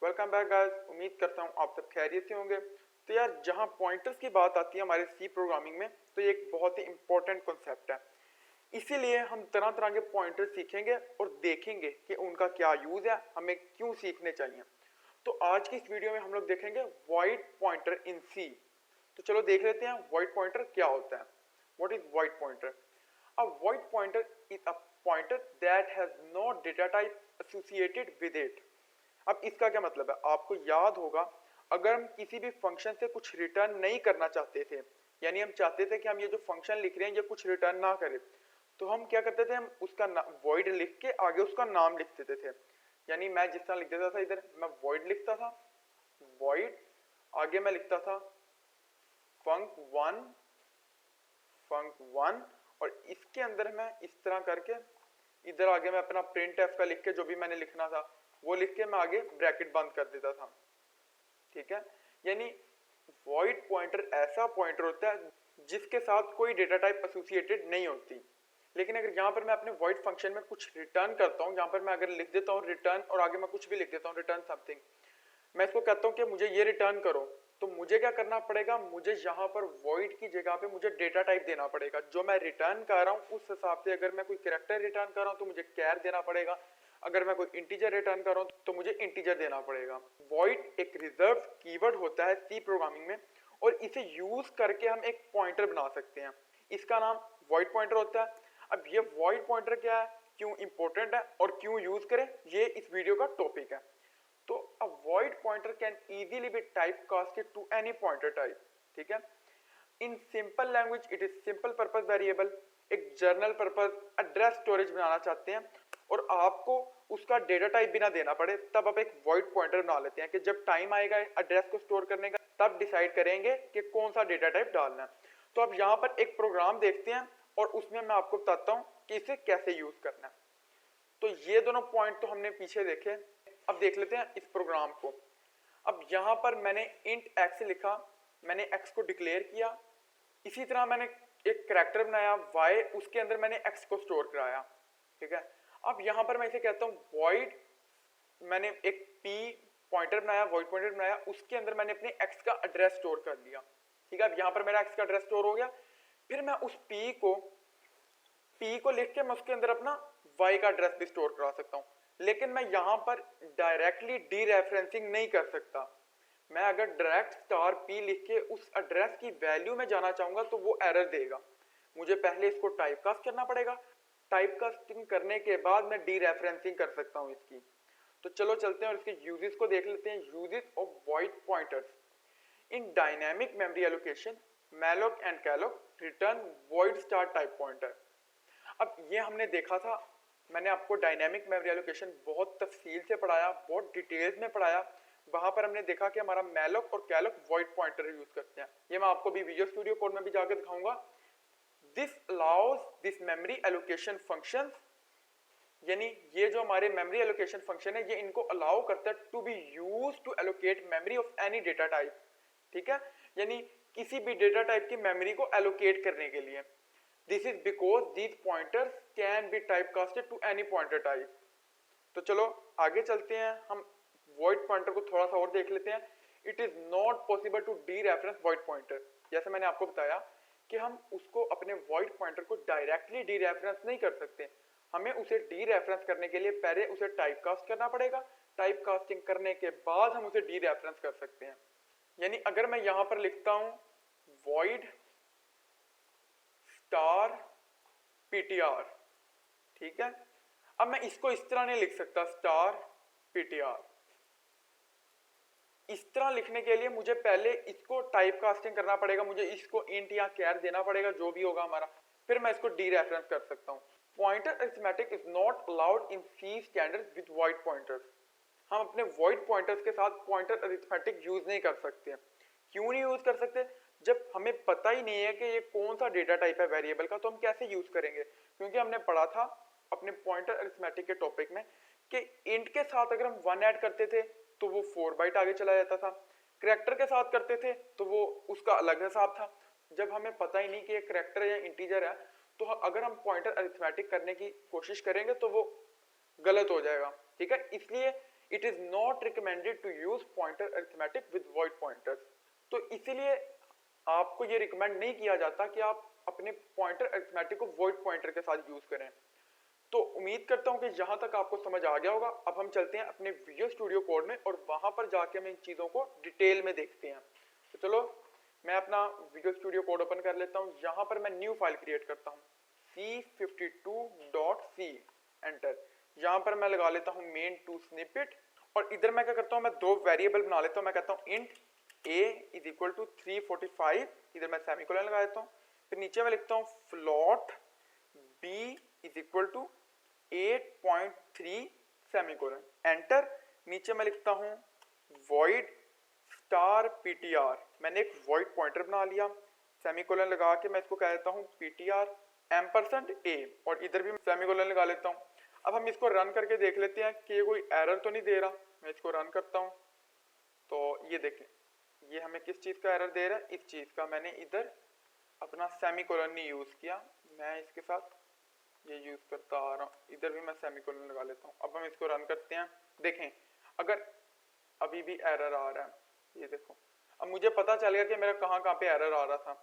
Welcome back guys. उम्मीद करता हूँ आप सब खैरियत से होंगे। तो यार जहाँ पॉइंटर्स की बात आती है हमारे सी प्रोग्रामिंग में, तो ये एक बहुत ही इंपॉर्टेंट कॉन्सेप्ट है। इसीलिए हम तरह तरह के पॉइंटर्स सीखेंगे और देखेंगे कि उनका क्या यूज है, हमें क्यों सीखने चाहिए। तो आज की इस वीडियो में हम लोग देखेंगे वॉइड पॉइंटर इन सी। तो चलो देख लेते हैं वॉइड पॉइंटर क्या होता है। What is void pointer? A void pointer is a pointer that has no data type associated with it. अब इसका क्या मतलब है? आपको याद होगा, अगर हम किसी भी फंक्शन से कुछ रिटर्न नहीं करना चाहते थे, यानी हम चाहते थे कि हम ये जो फंक्शन लिख रहे हैं ये कुछ रिटर्न ना करे, तो हम क्या करते थे? हम उसका void लिख के आगे उसका नाम लिख देते थे। यानी मैं जिस तरह लिख देता था, इधर मैं void लिखता था, void आगे मैं लिखता था func1 और इसके अंदर मैं इस तरह करके इधर आगे मैं अपना printf का लिख के जो भी मैंने लिखना था वो लिख के मैं आगे ब्रैकेट बंद कर देता था। ठीक है, यानी void पॉइंटर ऐसा पॉइंटर होता है जिसके साथ कोई डेटा टाइप एसोसिएटेड नहीं होती। लेकिन अगर यहाँ पर मैं अपने void फंक्शन में कुछ रिटर्न करता हूँ, यहाँ पर मैं अगर लिख देता हूँ रिटर्न और आगे मैं कुछ भी लिख देता हूँ रिटर्न समथिंग, मैं इसको कहता हूँ कि मुझे ये रिटर्न करो, तो मुझे क्या करना पड़ेगा? मुझे यहाँ पर void की जगह पे मुझे डेटा टाइप देना पड़ेगा। जो मैं रिटर्न कर रहा हूँ उस हिसाब से, अगर मैं कोई कैरेक्टर रिटर्न कर रहा हूँ तो मुझे कैर देना पड़ेगा, अगर मैं कोई इंटीजर रिटर्न कर रहा हूँ तो मुझे इंटीजर देना पड़ेगा। void एक रिजर्व कीवर्ड होता है सी प्रोग्रामिंग में, और इसे यूज करके हम एक पॉइंटर बना सकते हैं। इसका नाम void पॉइंटर होता है। अब ये void पॉइंटर क्या है, क्यों इंपॉर्टेंट है और क्यों यूज करें, ये इस वीडियो का टॉपिक है। तो a void pointer can easily be typecasted to any pointer type। ठीक है, in simple language it is simple purpose variable. एक जर्नल पर्पस एड्रेस स्टोरेज बनाना चाहते हैं और आपको उसका डेटा टाइप भी ना देना पड़े, तब आप एक void पॉइंटर बना लेते हैं कि जब टाइम आएगा एड्रेस को स्टोर करने का तब डिसाइड करेंगे कि कौन सा डेटा टाइप डालना है। तो अब यहाँ पर एक प्रोग्राम देखते हैं और उसमें मैं आपको बताता हूँ कि इसे कैसे यूज करना है। तो ये दोनों पॉइंट तो हमने पीछे देखे, अब देख लेते हैं इस प्रोग्राम को। अब यहाँ पर मैंने इंट x लिखा, मैंने x को डिक्लेयर किया। इसी तरह मैंने एक कैरेक्टर बनाया y, उसके अंदर मैंने x को स्टोर कराया। ठीक है, अब यहाँ पर मैं इसे कहता हूँ void, मैंने एक p पॉइंटर बनाया, void पॉइंटर बनाया, उसके अंदर मैंने अपने x का एड्रेस स्टोर कर लिया। ठीक है, अब यहाँ पर मेरा x का एड्रेस स्टोर हो गया। फिर मैं उस p को लिख के मैं उसके अंदर अपना y का एड्रेस भी स्टोर करा सकता हूँ। लेकिन मैं यहाँ पर डायरेक्टली डी रेफरेंसिंग नहीं कर सकता। मैं अगर डायरेक्ट स्टार p लिख के उस एड्रेस की वैल्यू में जाना चाहूंगा तो वो एरर देगा। मुझे पहले इसको टाइपकास्ट करना पड़ेगा, टाइपकास्टिंग करने के बाद मैं डी रेफरेंसिंग कर सकता हूँ इसकी। तो चलो चलते हैं और इसके यूजेस को देख लेते हैं। Uses of void pointers in dynamic memory allocation, malloc and calloc return void star type pointer. अब ये हमने देखा था, मैंने आपको डायनेमिक मेमोरी एलोकेशन बहुत तफसील से पढ़ाया, बहुत डिटेल्स में पढ़ाया। वहां पर हमने देखा कि हमारा मैलोक और कैलोक void पॉइंटर यूज करते हैं। ये मैं आपको भी विजुअल स्टूडियो कोड में भी जाकर दिखाऊंगा। This allows this memory allocation functions, यानी ये जो हमारे मेमोरी एलोकेशन फंक्शन है ये इनको अलाउ करता है to be use to allocate memory of any data type. ठीक है, यानी किसी भी डेटा टाइप की मेमोरी को एलोकेट करने के लिए। This is because these pointers can be typecasted to any pointer type। तो चलो आगे चलते हैं, हम void pointer को थोड़ा सा और देख लेते हैं। It is not possible to dereference void pointer। जैसे मैंने आपको बताया कि हम उसको अपने void pointer को डायरेक्टली dereference नहीं कर सकते, हमें उसे dereference करने के लिए पहले उसे टाइपकास्ट करना पड़ेगा। टाइपकास्टिंग करने के बाद हम उसे dereference कर सकते हैं। यानी अगर मैं यहाँ पर लिखता हूँ void स्टार ptr, ठीक है, अब मैं इसको इस तरह नहीं लिख सकता स्टार ptr। इस तरह लिखने के लिए मुझे पहले इसको टाइपकास्टिंग करना पड़ेगा, मुझे इसको इंट या कैर देना पड़ेगा जो भी होगा हमारा, फिर मैं इसको डी रेफरेंस कर सकता हूँ। Pointer arithmetic is not allowed in C standards with void pointers. हम अपने void पॉइंटर्स के साथ पॉइंटर अरिथमेटिक यूज नहीं कर सकते। क्यों नहीं यूज कर सकते? जब हमें पता ही नहीं है कि ये कौन सा डेटा टाइप है वेरिएबल का, तो हम कैसे यूज करेंगे? क्योंकि हमने पढ़ा था अपने पॉइंटर अरिथमेटिक के टॉपिक में कि इंट के साथ अगर हम 1 ऐड करते थे तो वो 4 बाइट आगे चला जाता था, करैक्टर के साथ करते थे तो वो उसका अलग हिसाब था। जब हमें पता ही नहीं कि ये करैक्टर या इंटीजर है, तो अगर हम पॉइंटर अरिथमेटिक करने की कोशिश करेंगे तो वो गलत हो जाएगा। ठीक है, इसलिए it is not recommended to use pointer arithmetic with void pointers. तो इसीलिए आपको ये रिकमेंड नहीं किया जाता कि आप अपने पॉइंटर अरिथमेटिक को वॉइड पॉइंटर के साथ यूज करें। तो उम्मीद करता हूं कि यहां तक आपको समझ आ गया होगा। अब हम चलते हैं अपने विजुअल स्टूडियो कोड में और वहां पर जाके हम इन चीजों को डिटेल में देखते हैं। तो चलो मैं अपना विजुअल स्टूडियो कोड ओपन कर लेता हूं। यहां पर मैं न्यू फाइल क्रिएट करता हूं c52.c, एंटर। यहां पर मैं लगा लेता हूं मेन टू स्निपेट और इधर मैं क्या करता हूं, मैं दो वेरिएबल बना लेता हूं। मैं कहता हूं int a is equal to 345, इधर मैं सेमीकोलन लगा देता हूं। फिर नीचे मैं लिखता हूं float b is equal to 8.3 semicolon, enter. नीचे मैं लिखता हूं void स्टार ptr, मैंने एक void पॉइंटर बना लिया, सेमीकोलन लगा के मैं इसको कह देता हूं ptr एम्परसेंड a और इधर भी सेमीकोलन लगा लेता हूं। अब हम इसको रन करके देख लेते हैं कि ये कोई एरर तो नहीं दे रहा। मैं इसको रन करता हूं तो ये देखें, ये हमें किस चीज का एरर दे रहा है, इस चीज का। मैंने इधर अपना सेमीकोलन नहीं यूज किया, मैं इसके साथ ये यूज करता आ रहा हूँ। इधर भी मैं सेमीकोलन लगा लेता हूँ। अब हम इसको रन करते हैं, देखें अगर अभी भी एरर आ रहा है, ये देखो। अब मुझे पता चल गया कि मेरा कहाँ पे एरर आ रहा था।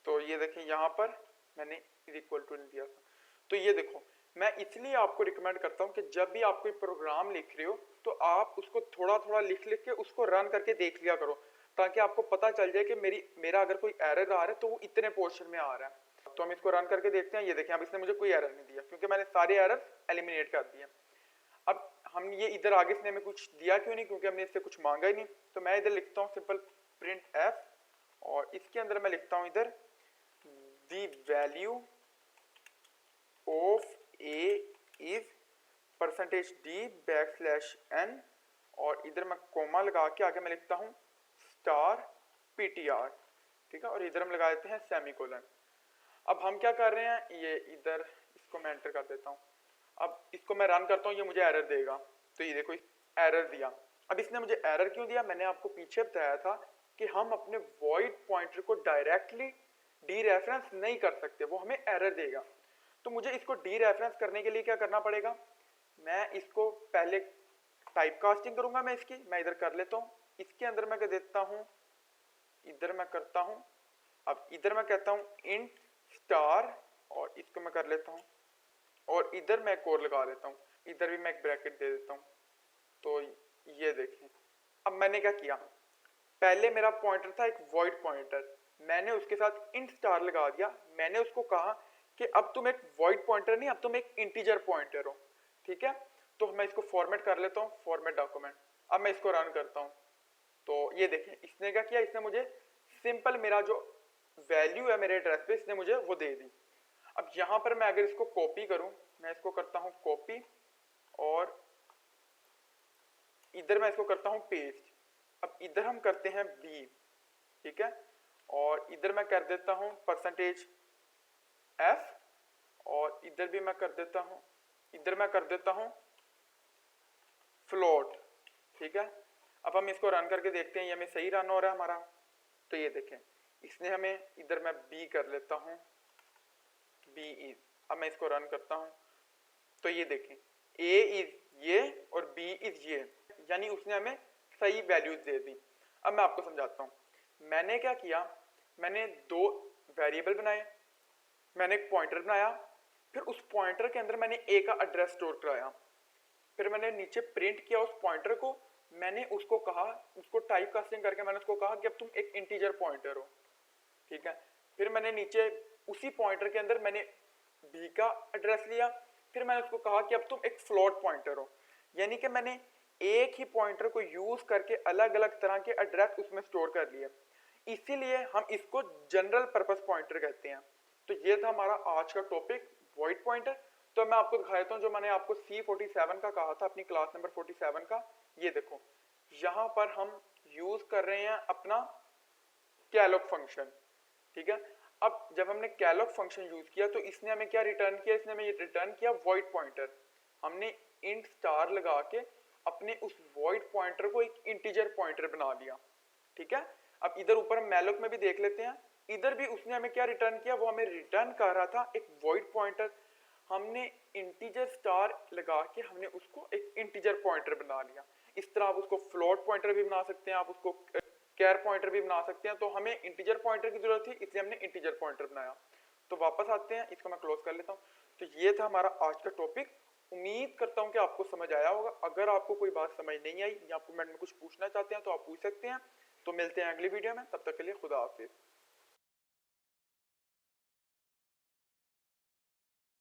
तो ये देखें यहाँ पर मैंने इक्वल टू नहीं दिया था। तो ये देखो, मैं इसलिए आपको रिकमेंड करता हूँ कि जब भी आप कोई प्रोग्राम लिख रहे हो तो आप उसको थोड़ा थोड़ा लिख लिख के उसको रन करके देख लिया करो, ताकि आपको पता चल जाए कि मेरा अगर कोई एरर आ रहा है तो वो इतने पोर्शन में आ रहा है। तो हम इसको रन करके देखते हैं। ये देखें, अब इसने मुझे कोई एरर नहीं दिया क्योंकि मैंने सारे एरर एलिमिनेट कर दिए। अब हम ये इधर आगे इसने हमें कुछ दिया क्यों नहीं, क्योंकि हमने इससे कुछ मांगा ही नहीं। तो मैं इधर लिखता हूँ सिंपल प्रिंट एफ और इसके अंदर मैं लिखता हूँ इधर the value of A is percentage D backslash N और इधर मैं कोमा लगा के आगे मैं लिखता हूँ स्टार ptr, ठीक है। और इधर हम लगा देते हैं सेमीकोलन। अब हम क्या कर रहे हैं, ये इधर इसको मैं एंटर कर देता हूँ। अब इसको मैं रन करता हूँ, ये मुझे एरर देगा। तो ये देखो एरर दिया। अब इसने मुझे एरर क्यों दिया, मैंने आपको पीछे बताया था कि हम अपने वॉइड पॉइंटर को डायरेक्टली डीरेफरेंस नहीं कर सकते, वो हमें एरर देगा। तो मुझे इसको डीरेफरेंस करने के लिए क्या करना पड़ेगा, मैं इसको पहले टाइप कास्टिंग करूंगा। मैं इधर कर लेता हूँ। इसके अंदर मैं कह देता हूँ, इधर मैं करता हूँ, अब इधर मैं कहता हूँ इंट स्टार और इसको मैं कर लेता हूँ और इधर मैं एक और लगा लेता हूँ। इधर भी मैं एक ब्रैकेट दे देता हूँ। तो ये देखिए, अब मैंने क्या किया, पहले मेरा पॉइंटर था एक वॉइड पॉइंटर, मैंने उसके साथ इंट स्टार लगा दिया। मैंने उसको कहा कि अब तुम एक वॉइड पॉइंटर नहीं, अब तुम एक इंटीजर पॉइंटर हो, ठीक है। तो मैं इसको फॉर्मेट कर लेता हूँ, फॉर्मेट डॉक्यूमेंट। अब मैं इसको रन करता हूँ तो ये देखें, इसने क्या किया, इसने मुझे सिंपल मेरा जो वैल्यू है मेरे एड्रेस पे इसने मुझे वो दे दी। अब यहां पर मैं अगर इसको कॉपी करूं, मैं इसको करता हूं कॉपी और इधर मैं इसको करता हूं पेस्ट। अब इधर हम करते हैं बी, ठीक है, और इधर मैं कर देता हूं परसेंटेज एफ और इधर भी मैं कर देता हूं, इधर मैं कर देता हूं फ्लोट, ठीक है। अब हम इसको रन करके देखते हैं ये हमें सही रन हो रहा है हमारा। तो ये देखें, इसने हमें, इधर मैं बी कर लेता हूं, बी इज। अब मैं इसको रन करता हूं तो ये देखें ए इज ये और बी इज ये, यानी उसने हमें सही वैल्यूज दे दी। अब मैं आपको समझाता हूं मैंने क्या किया, मैंने दो वेरिएबल बनाए, मैंने एक पॉइंटर बनाया, फिर उस पॉइंटर के अंदर मैंने ए का एड्रेस स्टोर कराया, फिर मैंने नीचे प्रिंट किया उस पॉइंटर को। मैंने उसको कहा, उसको टाइप कास्टिंग करके मैंने उसको कहा कि अब तुम एक इंटीजर पॉइंटर हो, ठीक है। फिर मैंने नीचे उसी पॉइंटर के अंदर मैंने बी का एड्रेस लिया, फिर मैंने उसको कहा कि अब तुम एक फ्लोट पॉइंटर हो, यानी कि मैंने एक ही पॉइंटर को यूज करके अलग अलग तरह के एड्रेस उसमें स्टोर कर लिए। इसीलिए हम इसको जनरल पर्पस पॉइंटर कहते हैं। तो ये था हमारा आज का टॉपिक, वॉइड पॉइंटर। तो मैं आपको दिखा देता हूँ जो मैंने आपको C47 का कहा था, अपनी क्लास नंबर 47 का। ये देखो, यहाँ पर हम यूज कर रहे हैं अपना कैलॉग फंक्शन, ठीक है। अब जब हमने कैलॉग फंक्शन यूज किया तो इसने हमें क्या रिटर्न किया, इसने हमें रिटर्न किया वॉइड पॉइंटर। हमने इंट स्टार लगा के अपने उस वॉइड पॉइंटर को एक इंटीजर पॉइंटर बना लिया, ठीक है। अब इधर ऊपर हम मैलोक में भी देख लेते हैं, इधर भी उसने हमें क्या रिटर्न किया, वो हमें रिटर्न कर रहा था एक वॉइड पॉइंटर। हमने इंटीजर स्टार लगा के हमने उसको एक इंटीजर पॉइंटर बना लिया। इस तरह आप उसको फ्लोट पॉइंटर भी बना सकते हैं, आप उसको कैर पॉइंटर भी बना सकते हैं। तो हमें इंटीजर पॉइंटर की जरूरत थी, इसलिए हमने इंटीजर पॉइंटर बनाया। तो वापस आते हैं, इसको मैं क्लोज कर लेता हूँ। तो ये था हमारा आज का टॉपिक। उम्मीद करता हूँ कि आपको समझ आया होगा। अगर आपको कोई बात समझ नहीं आई या आपको मैडम कुछ पूछना चाहते हैं तो आप पूछ सकते हैं। तो मिलते हैं अगली वीडियो में, तब तक के लिए खुदा हाफिज।